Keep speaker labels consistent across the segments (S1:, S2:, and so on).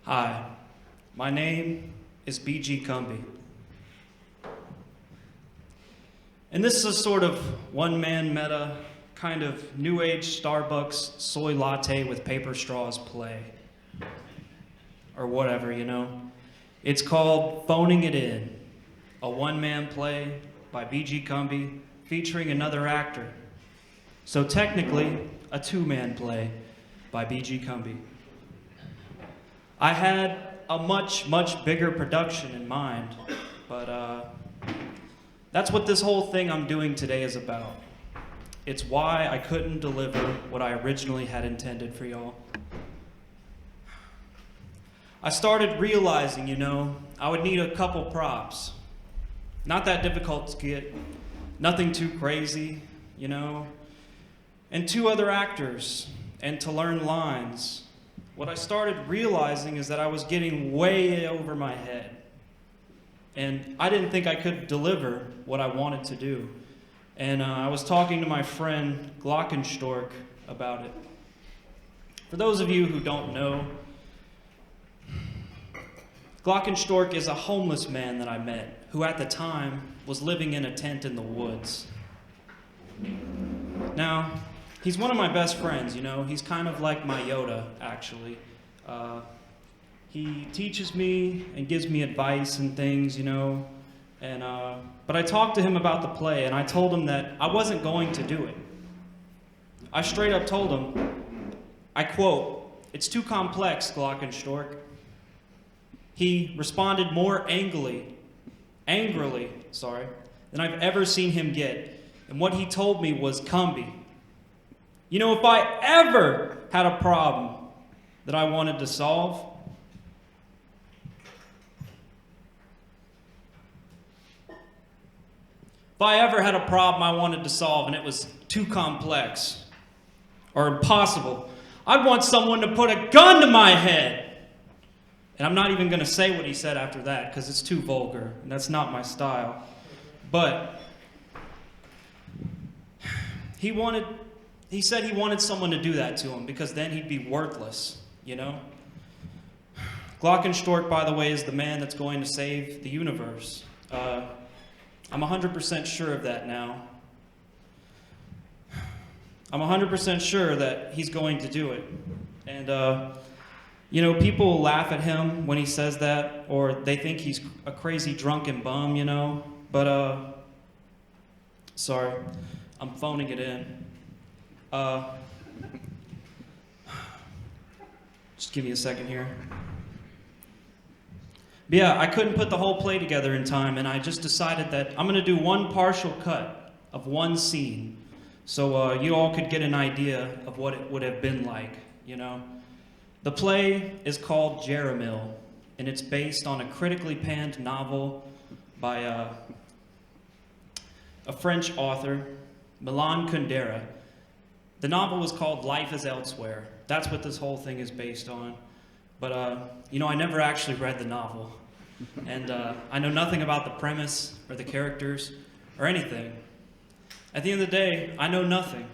S1: Hi, my name is BGkumbi. And this is a sort of one-man meta, kind of new age Starbucks soy latte with paper straws play. Or whatever, you know. It's called Phoning It In, a one-man play by BGkumbi featuring another actor. So technically, a two-man play by BGkumbi. I had a much, much bigger production in mind, but that's what this whole thing I'm doing today is about. It's why I couldn't deliver what I originally had intended for y'all. I started realizing, you know, I would need a couple props. Not that difficult to get, nothing too crazy, you know, and two other actors, and to learn lines. What I started realizing is that I was getting way over my head. And I didn't think I could deliver what I wanted to do. And I was talking to my friend Glockenstock about it. For those of you who don't know, Glockenstock is a homeless man that I met, who at the time was living in a tent in the woods. Now, he's one of my best friends, you know. He's kind of like my Yoda, actually. He teaches me and gives me advice and things, you know. And but I talked to him about the play, and I told him that I wasn't going to do it. I straight up told him, I quote, "It's too complex, Glockenstock." He responded more angrily, than I've ever seen him get. And what he told me was, "Kumbi, you know, if I ever had a problem that I wanted to solve, and it was too complex or impossible, I'd want someone to put a gun to my head." And I'm not even going to say what he said after that because it's too vulgar, and that's not my style. But he said he wanted someone to do that to him because then he'd be worthless, you know? Glockenstock, by the way, is the man that's going to save the universe. I'm 100% sure of that now. I'm 100% sure that he's going to do it. And, you know, people laugh at him when he says that, or they think he's a crazy drunken bum, you know? But, sorry, I'm phoning it in. Just give me a second here. But yeah, I couldn't put the whole play together in time, and I just decided that I'm going to do one partial cut of one scene so you all could get an idea of what it would have been like, you know? The play is called Jeremill, and it's based on a critically panned novel by a French author, Milan Kundera. The novel was called Life is Elsewhere. That's what this whole thing is based on. But, you know, I never actually read the novel. And I know nothing about the premise or the characters or anything. At the end of the day, I know nothing.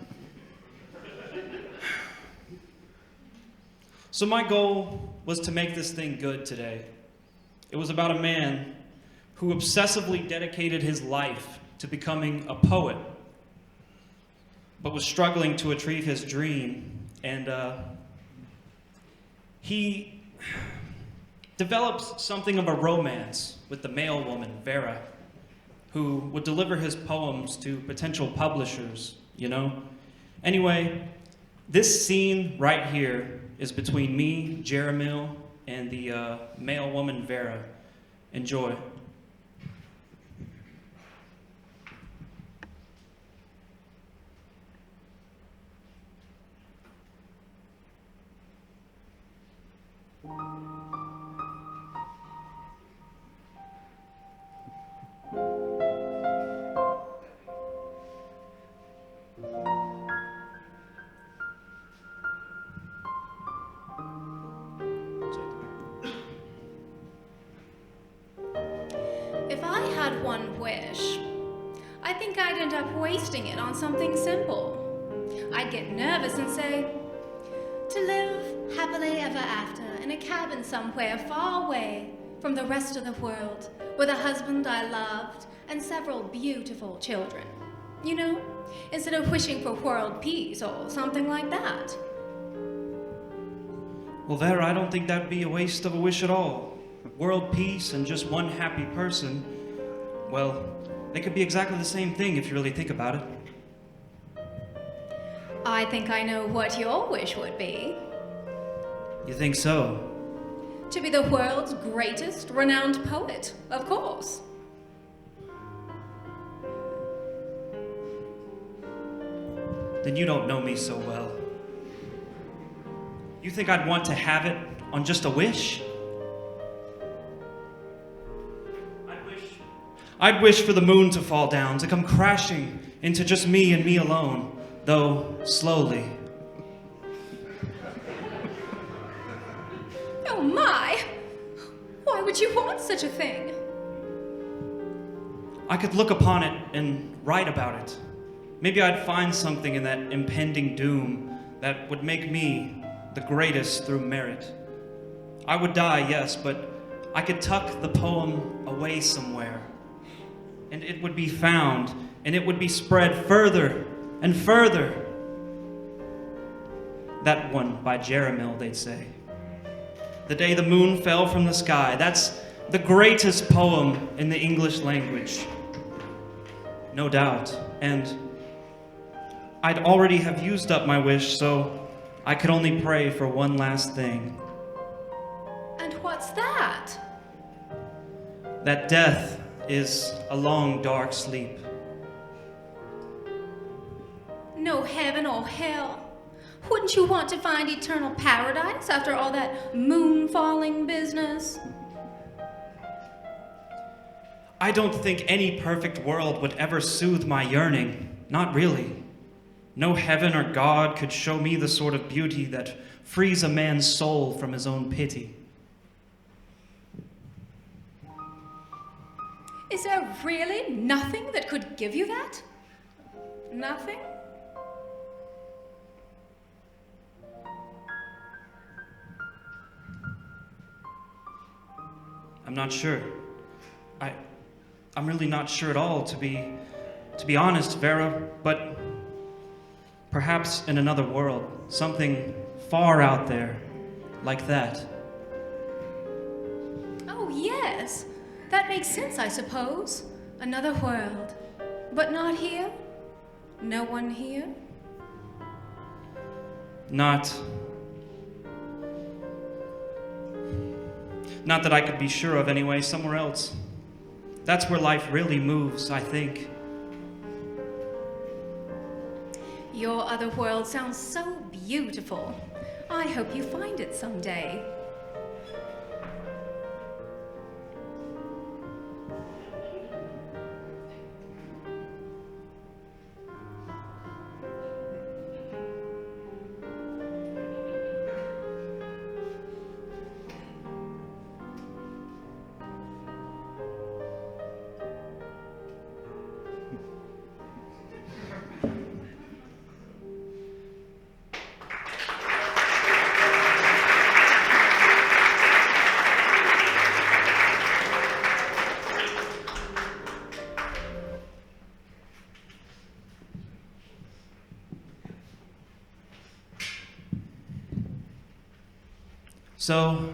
S1: So my goal was to make this thing good today. It was about a man who obsessively dedicated his life to becoming a poet, but was struggling to achieve his dream. And he developed something of a romance with the male woman, Vera, who would deliver his poems to potential publishers, you know? Anyway, this scene right here is between me, Jeremill, and the male woman, Vera. Enjoy.
S2: If I had one wish, I think I'd end up wasting it on something simple. I'd get nervous and say, to live happily ever after in a cabin somewhere far away from the rest of the world, with a husband I loved and several beautiful children. You know, instead of wishing for world peace or something like that.
S1: Well, there, I don't think that'd be a waste of a wish at all. World peace and just one happy person, well, they could be exactly the same thing if you really think about it.
S2: I think I know what your wish would be.
S1: You think so?
S2: To be the world's greatest renowned poet, of course.
S1: Then you don't know me so well. You think I'd want to have it on just a wish? I'd wish for the moon to fall down, to come crashing into just me and me alone, though slowly.
S2: Oh my! Why would you want such a thing?
S1: I could look upon it and write about it. Maybe I'd find something in that impending doom that would make me the greatest through merit. I would die, yes, but I could tuck the poem away somewhere. And it would be found, and it would be spread further and further. That one by Jeremiah, they'd say. The Day the Moon Fell from the Sky. That's the greatest poem in the English language. No doubt. And I'd already have used up my wish, so I could only pray for one last thing.
S2: And what's that?
S1: That death is a long, dark sleep.
S2: No heaven or hell. Wouldn't you want to find eternal paradise after all that moon-falling business?
S1: I don't think any perfect world would ever soothe my yearning. Not really. No heaven or God could show me the sort of beauty that frees a man's soul from his own pity.
S2: Is there really nothing that could give you that? Nothing?
S1: I'm not sure. I'm really not sure at all, to be honest, Vera, but perhaps in another world, something far out there, like that.
S2: Oh, yes. That makes sense, I suppose. Another world. But not here? No one here?
S1: Not that I could be sure of anyway, somewhere else. That's where life really moves, I think.
S2: Your other world sounds so beautiful. I hope you find it someday.
S1: So,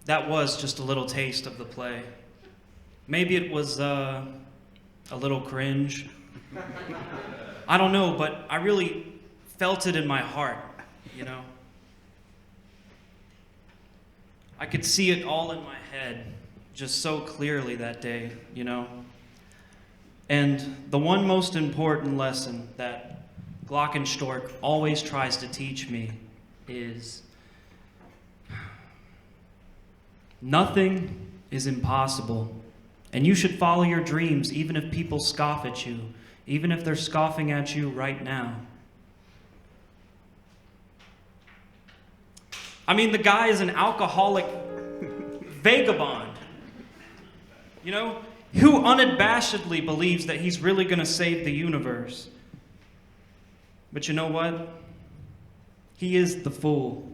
S1: that was just a little taste of the play. Maybe it was a little cringe. I don't know, but I really felt it in my heart, you know? I could see it all in my head, just so clearly that day, you know? And the one most important lesson that Glockenstock always tries to teach me is nothing is impossible, and you should follow your dreams even if people scoff at you, even if they're scoffing at you right now. I mean, the guy is an alcoholic vagabond, you know, who unabashedly believes that he's really going to save the universe. But you know what? He is the fool.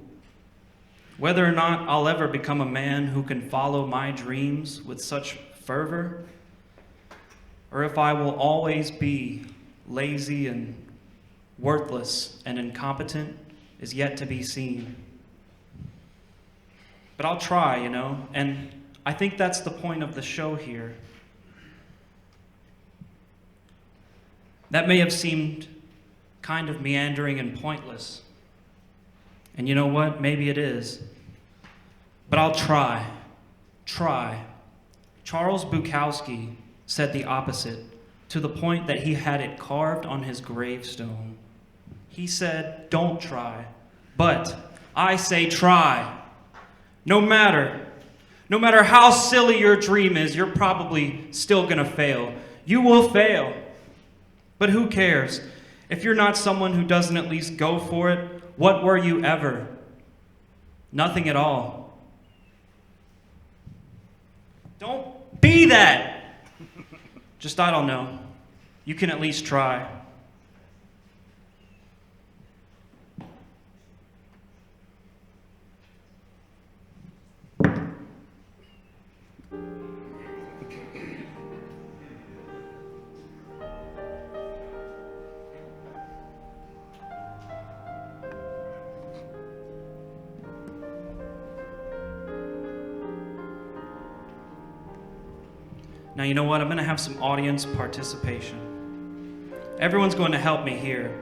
S1: Whether or not I'll ever become a man who can follow my dreams with such fervor, or if I will always be lazy and worthless and incompetent, is yet to be seen. But I'll try, you know, and I think that's the point of the show here. That may have seemed kind of meandering and pointless. And you know what? Maybe it is. But I'll try. Try. Charles Bukowski said the opposite, to the point that he had it carved on his gravestone. He said, don't try. But I say try. No matter how silly your dream is, you're probably still gonna fail. You will fail. But who cares? If you're not someone who doesn't at least go for it, what were you ever? Nothing at all. Don't be that. Just, I don't know. You can at least try. Now, you know what? I'm going to have some audience participation. Everyone's going to help me here.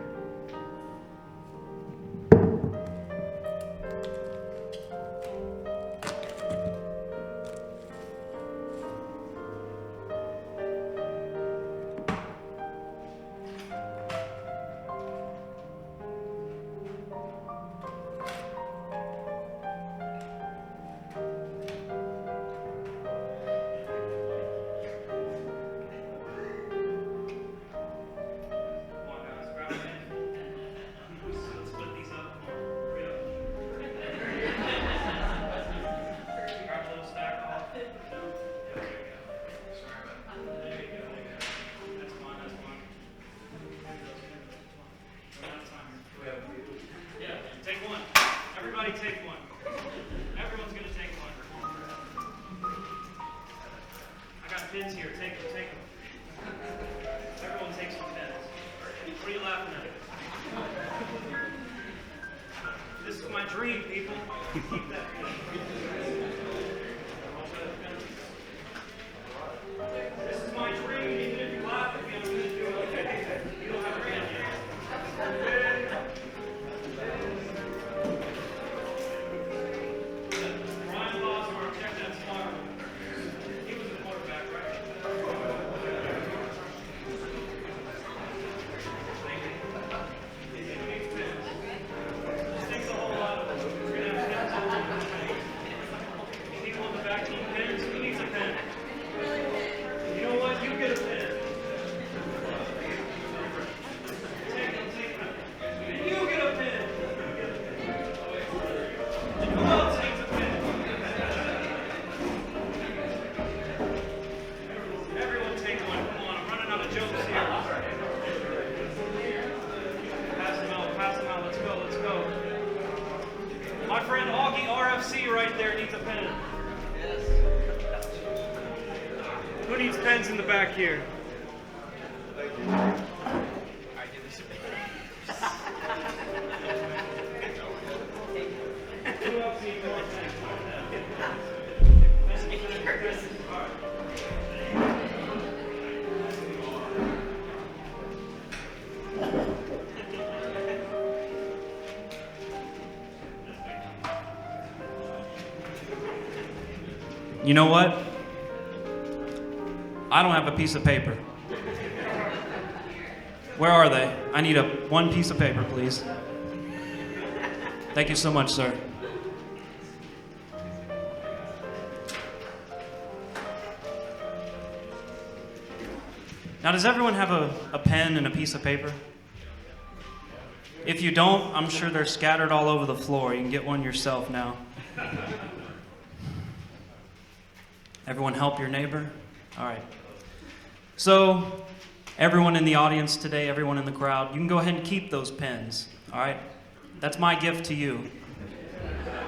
S3: In the back here.
S1: You know what? I don't have a piece of paper. Where are they? I need one piece of paper, please. Thank you so much, sir. Now, does everyone have a pen and a piece of paper? If you don't, I'm sure they're scattered all over the floor. You can get one yourself now. Everyone help your neighbor? All right. So, everyone in the audience today, everyone in the crowd, you can go ahead and keep those pens, all right? That's my gift to you.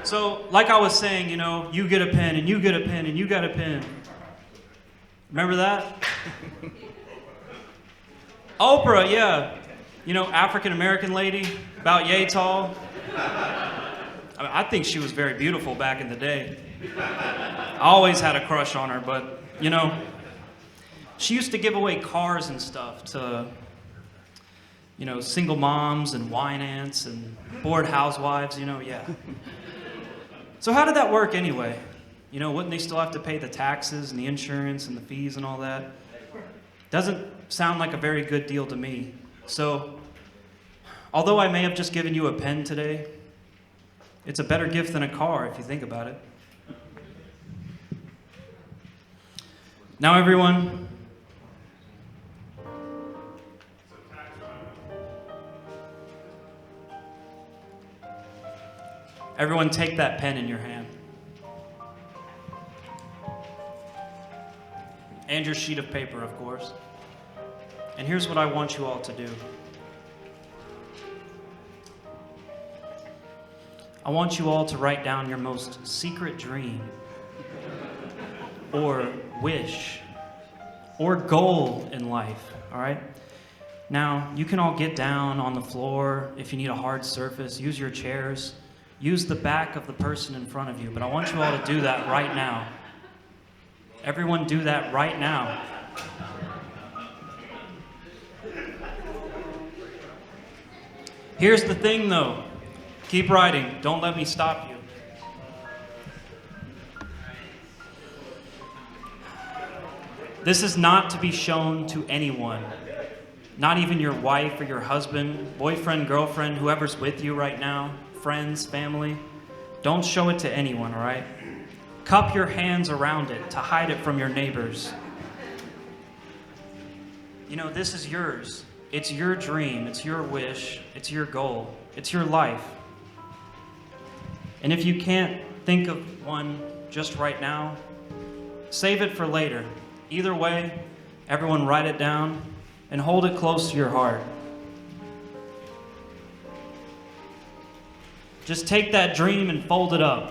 S1: So, like I was saying, you know, you get a pen, and you get a pen, and you got a pen. Remember that? Oprah, yeah. You know, African-American lady, about yay tall. I think she was very beautiful back in the day. I always had a crush on her, but, you know, she used to give away cars and stuff to, you know, single moms and wine aunts and bored housewives, you know, yeah. So how did that work anyway? You know, wouldn't they still have to pay the taxes and the insurance and the fees and all that? Doesn't sound like a very good deal to me. So, although I may have just given you a pen today, it's a better gift than a car if you think about it. Now everyone, take that pen in your hand. And your sheet of paper, of course. And here's what I want you all to do. I want you all to write down your most secret dream, or wish, or goal in life, all right? Now, you can all get down on the floor. If you need a hard surface, use your chairs. Use the back of the person in front of you, but I want you all to do that right now. Everyone do that right now. Here's the thing though. Keep writing. Don't let me stop you. This is not to be shown to anyone. Not even your wife or your husband, boyfriend, girlfriend, whoever's with you right now, friends, family. Don't show it to anyone, all right? Cup your hands around it to hide it from your neighbors. You know, this is yours. It's your dream. It's your wish. It's your goal. It's your life. And if you can't think of one just right now, save it for later. Either way, everyone write it down and hold it close to your heart. Just take that dream and fold it up.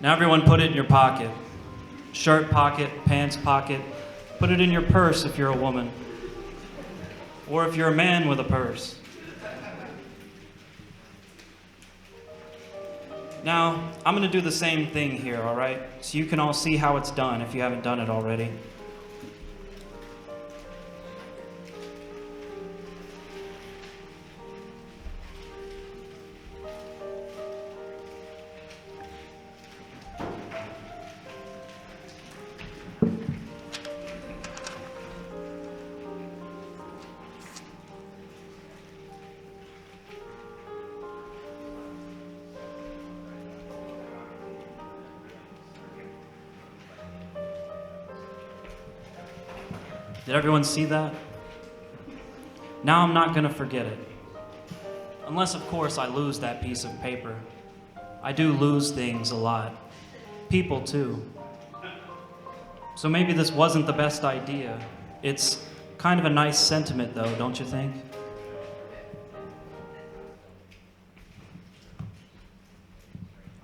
S1: Now everyone put it in your pocket. Shirt pocket, pants pocket. Put it in your purse if you're a woman. Or if you're a man with a purse. Now, I'm going to do the same thing here, all right? So you can all see how it's done if you haven't done it already. Did everyone see that? Now I'm not going to forget it. Unless, of course, I lose that piece of paper. I do lose things a lot. People, too. So maybe this wasn't the best idea. It's kind of a nice sentiment, though, don't you think?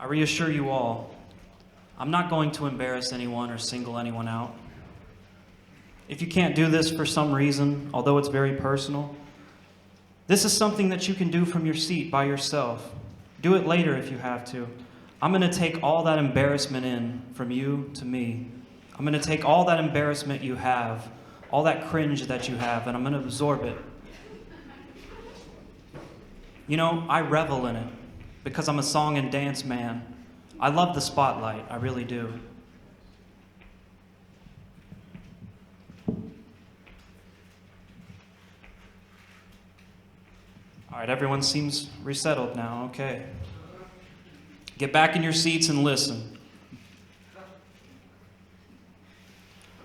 S1: I reassure you all, I'm not going to embarrass anyone or single anyone out. If you can't do this for some reason, although it's very personal, this is something that you can do from your seat by yourself. Do it later if you have to. I'm going to take all that embarrassment in from you to me. I'm going to take all that embarrassment you have, all that cringe that you have, and I'm going to absorb it. You know, I revel in it because I'm a song and dance man. I love the spotlight, I really do. All right, everyone seems resettled now, okay. Get back in your seats and listen.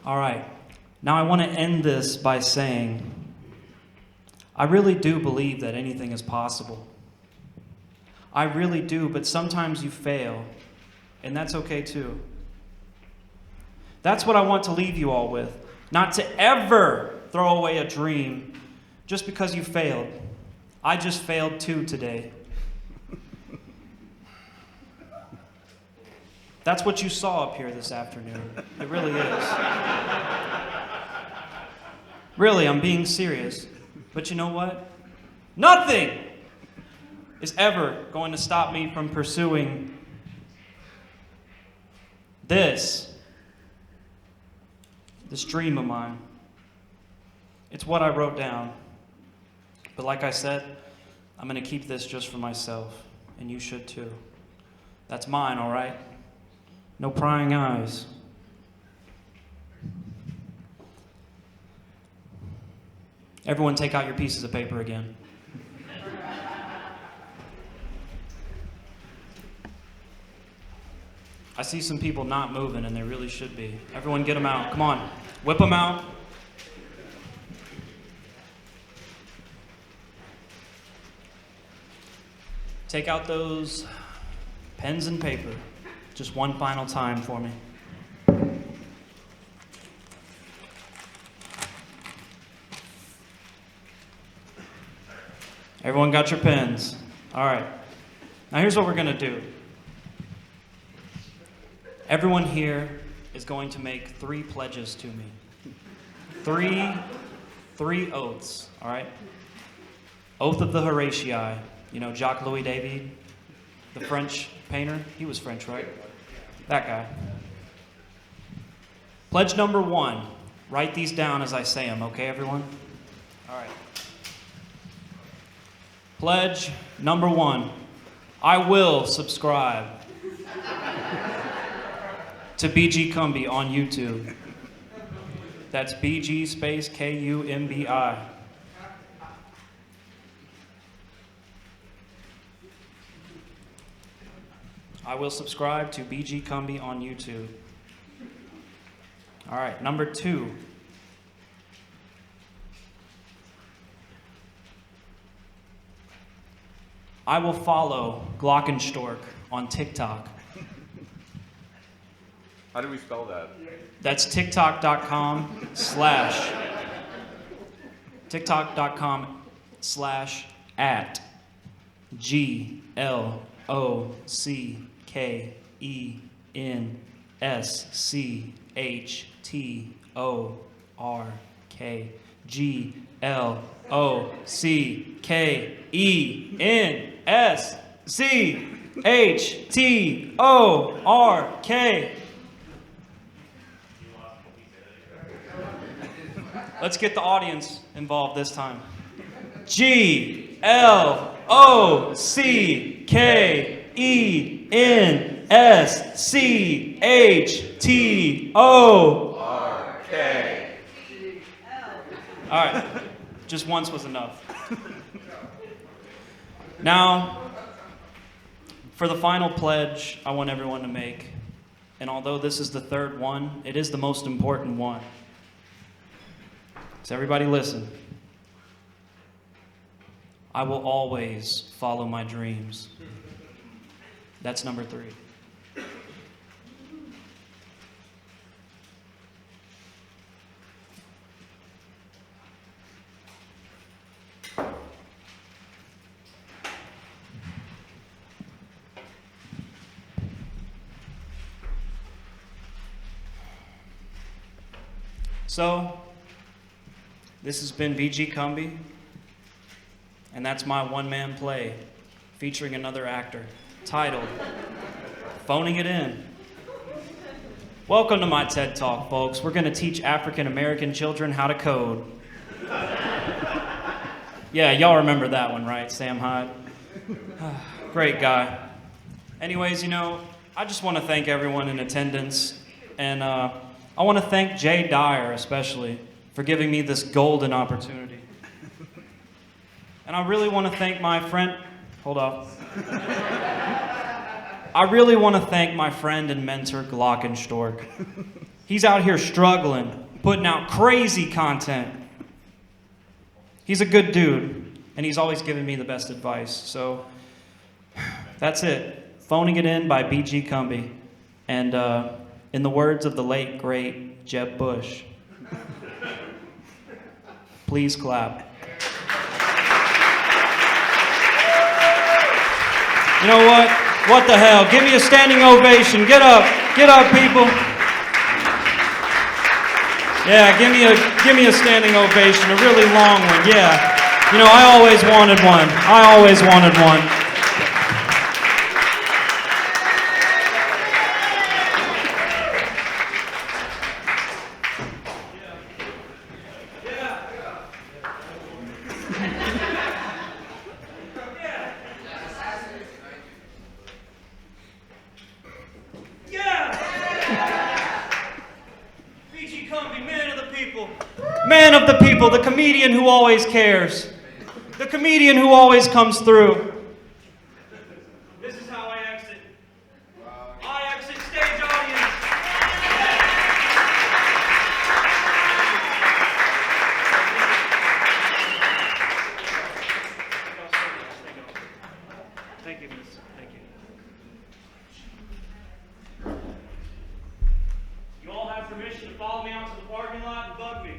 S1: All right, now I want to end this by saying, I really do believe that anything is possible. I really do, but sometimes you fail, and that's okay too. That's what I want to leave you all with. Not to ever throw away a dream just because you failed. I just failed too today. That's what you saw up here this afternoon. It really is. Really, I'm being serious. But you know what? Nothing is ever going to stop me from pursuing this dream of mine. It's what I wrote down. But like I said, I'm going to keep this just for myself, and you should too. That's mine, all right? No prying eyes. Everyone take out your pieces of paper again. I see some people not moving, and they really should be. Everyone get them out. Come on. Whip them out. Take out those pens and paper. Just one final time for me. Everyone got your pens? All right. Now here's what we're going to do. Everyone here is going to make 3 pledges to me. Three oaths, all right? Oath of the Horatii. You know, Jacques-Louis David, the French painter? He was French, right? That guy. Pledge number 1. Write these down as I say them, okay, everyone? All right. Pledge number 1. I will subscribe to BG Kumbi on YouTube. That's BG space KUMBI. I will subscribe to BG Kumbi on YouTube. All right, number 2. I will follow Glockenstork on TikTok.
S3: How do we spell that?
S1: That's TikTok.com/at GLOCKENSCHTORK. Let's get the audience involved this time. GLOCKENSCHTORK. All right, just once was enough. Now, for the final pledge I want everyone to make, and although this is the 3rd one, it is the most important one. So everybody listen. I will always follow my dreams. That's number 3. So, this has been BG Kumbi, and that's my one-man play featuring another actor titled Phoning It In. Welcome to my TED Talk, folks. We're going to teach African-American children how to code. Yeah, y'all remember that one, right? Sam Hyde. Great guy. Anyways, you know, I just want to thank everyone in attendance, and I want to thank Jay Dyer especially for giving me this golden opportunity. And I really want to thank my friend, hold up. I really want to thank my friend and mentor, Glockenstork. He's out here struggling, putting out crazy content. He's a good dude, and he's always giving me the best advice. So, That's it. Phoning It In by BG Kumbi. And in the words of the late, great Jeb Bush, please clap. You know what? What the hell? Give me a standing ovation. Get up, people. Yeah, give me a standing ovation, a really long one. Yeah. You know, I always wanted one. Man of the people, the comedian who always cares. The comedian who always comes through. This is how I exit. I exit stage audience. Thank you, miss. Thank you. You all have permission to follow me out to the parking lot and bug me.